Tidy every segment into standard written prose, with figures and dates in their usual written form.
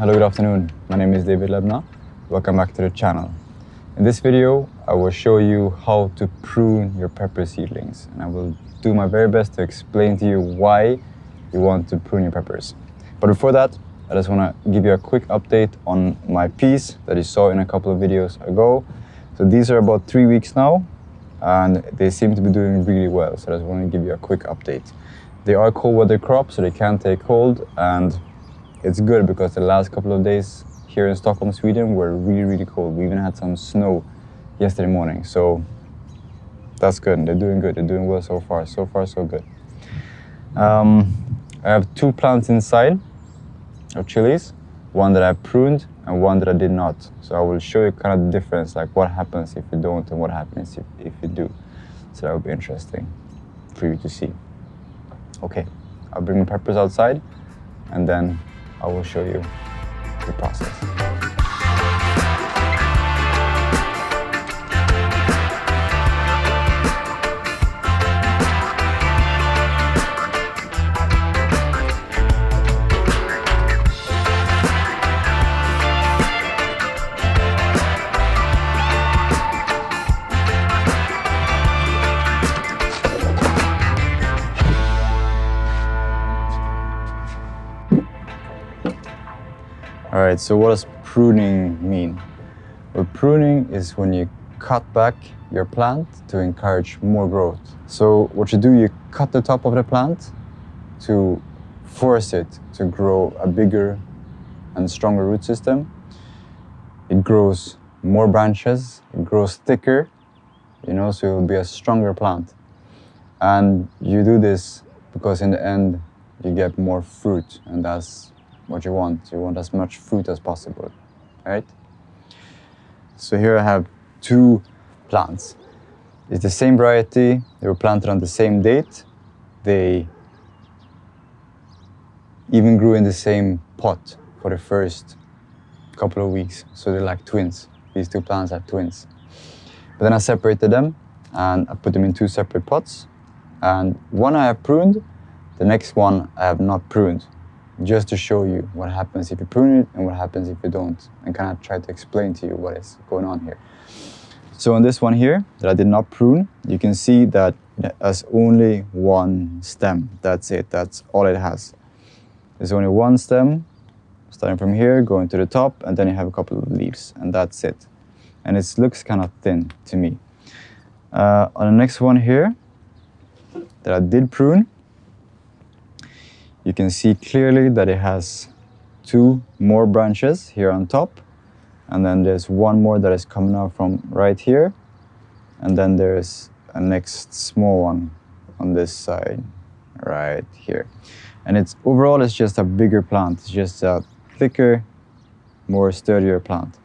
Hello, good afternoon. My name is David Lebna. Welcome back to the channel. In this video, I will show you how to prune your pepper seedlings, and I will do my very best to explain to you why you want to prune your peppers. But before that, I just want to give you a quick update on my peas that you saw in a couple of videos ago. So these are about 3 weeks now, and they seem to be doing really well. So I just want to give you a quick update. They are cold weather crops, so they can take cold, and it's good because the last couple of days here in Stockholm, Sweden were really cold. We even had some snow yesterday morning, so that's good. They're doing good. They're doing well so far. So far, so good. I have 2 plants inside of chilies, one that I pruned and one that I did not. So I will show you kind of the difference, like what happens if you don't and what happens if you do. So that will be interesting for you to see. Okay, I'll bring the peppers outside and then I will show you the process. All right, so what does pruning mean? Well, pruning is when you cut back your plant to encourage more growth. So what you do, you cut the top of the plant to force it to grow a bigger and stronger root system. It grows more branches, it grows thicker, so it will be a stronger plant. And you do this because in the end, you get more fruit, and that's what you want. You want as much fruit as possible, right? So here I have 2 plants. It's the same variety. They were planted on the same date. They even grew in the same pot for the first couple of weeks. So they're like twins. These 2 plants are twins. But then I separated them and I put them in 2 separate pots. And one I have pruned, the next one I have not pruned, just to show you what happens if you prune it and what happens if you don't, and kind of try to explain to you what is going on here. So on this one here that I did not prune, you can see that it has only 1 stem. That's it. That's all it has. There's only 1 stem, starting from here, going to the top, and then you have a couple of leaves, and that's it. And it looks kind of thin to me. On the next one here that I did prune, you can see clearly that it has 2 more branches here on top, and then there's 1 more that is coming out from right here, and then there's a next small one on this side right here. And overall it's just a bigger plant. It's just a thicker, more sturdier plant.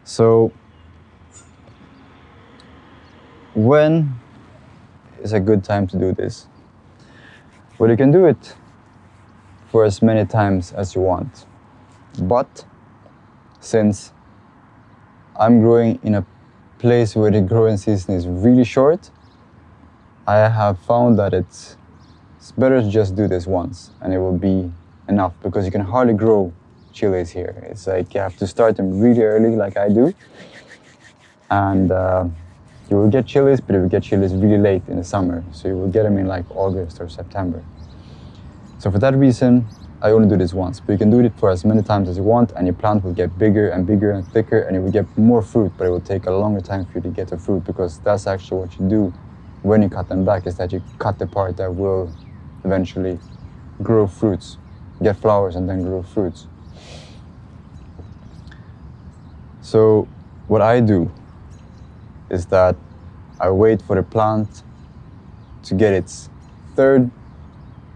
So when is a good time to do this? Well, you can do it for as many times as you want. But since I'm growing in a place where the growing season is really short, I have found that it's better to just do this once and it will be enough, because you can hardly grow chilies here. It's like you have to start them really early like I do. And you will get chilies, but you will get chilies really late in the summer. So you will get them in like August or September. So for that reason, I only do this once, but you can do it for as many times as you want, and your plant will get bigger and bigger and thicker, and you will get more fruit, but it will take a longer time for you to get the fruit, because that's actually what you do when you cut them back, is that you cut the part that will eventually grow fruits, get flowers and then grow fruits. So what I do is that I wait for the plant to get its 3rd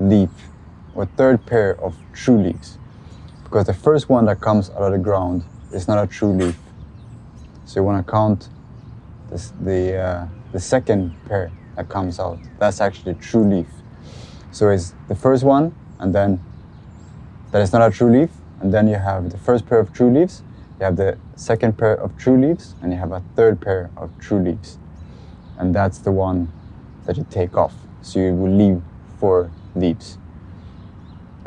leaf or 3rd pair of true leaves, because the first one that comes out of the ground is not a true leaf. So you want to count this, the 2nd pair that comes out. That's actually a true leaf. So it's the first one, and then that is not a true leaf, and then you have the first pair of true leaves, you have the 2nd pair of true leaves, and you have a 3rd pair of true leaves. And that's the one that you take off. So you will leave 4 leaves.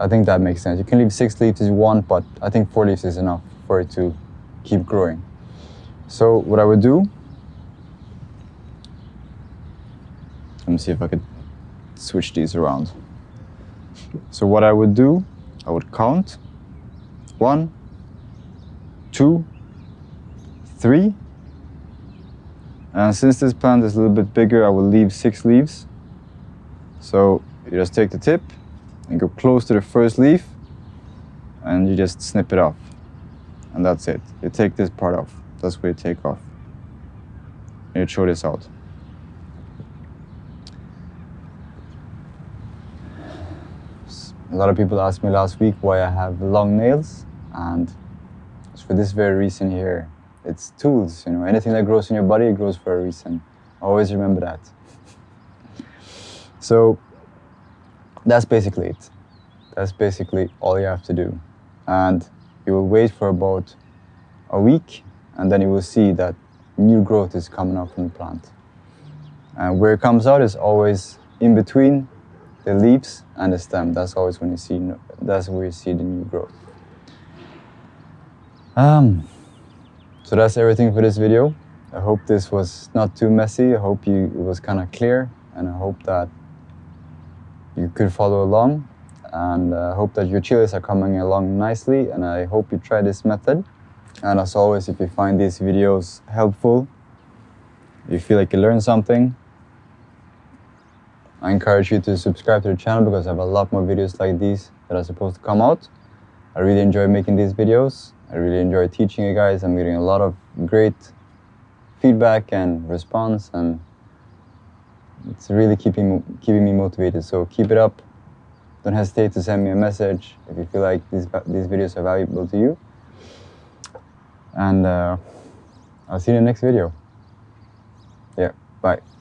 I think that makes sense. You can leave 6 leaves if you want, but I think 4 leaves is enough for it to keep growing. So what I would do, let me see if I could switch these around. So what I would do, I would count 1, 2, 3. And since this plant is a little bit bigger, I will leave 6 leaves. So you just take the tip and go close to the first leaf and you just snip it off. And that's it. You take this part off. That's what you take off. And you throw this out. A lot of people asked me last week why I have long nails, and it's for this very reason here. It's tools, you know, anything that grows in your body, it grows for a reason. Always remember that. So that's basically it. That's basically all you have to do. And you will wait for about a week, and then you will see that new growth is coming up from the plant. And where it comes out is always in between the leaves and the stem. That's always when you see, that's where you see the new growth. So that's everything for this video. I hope this was not too messy. I hope it was kind of clear, and I hope that you could follow along, and I hope that your chilies are coming along nicely, and I hope you try this method. And as always, if you find these videos helpful, you feel like you learned something, I encourage you to subscribe to the channel, because I have a lot more videos like these that are supposed to come out. I really enjoy making these videos. I really enjoy teaching you guys. I'm getting a lot of great feedback and response, and it's really keeping me motivated. So keep it up. Don't hesitate to send me a message if you feel like these videos are valuable to you. And I'll see you in the next video. Yeah, bye.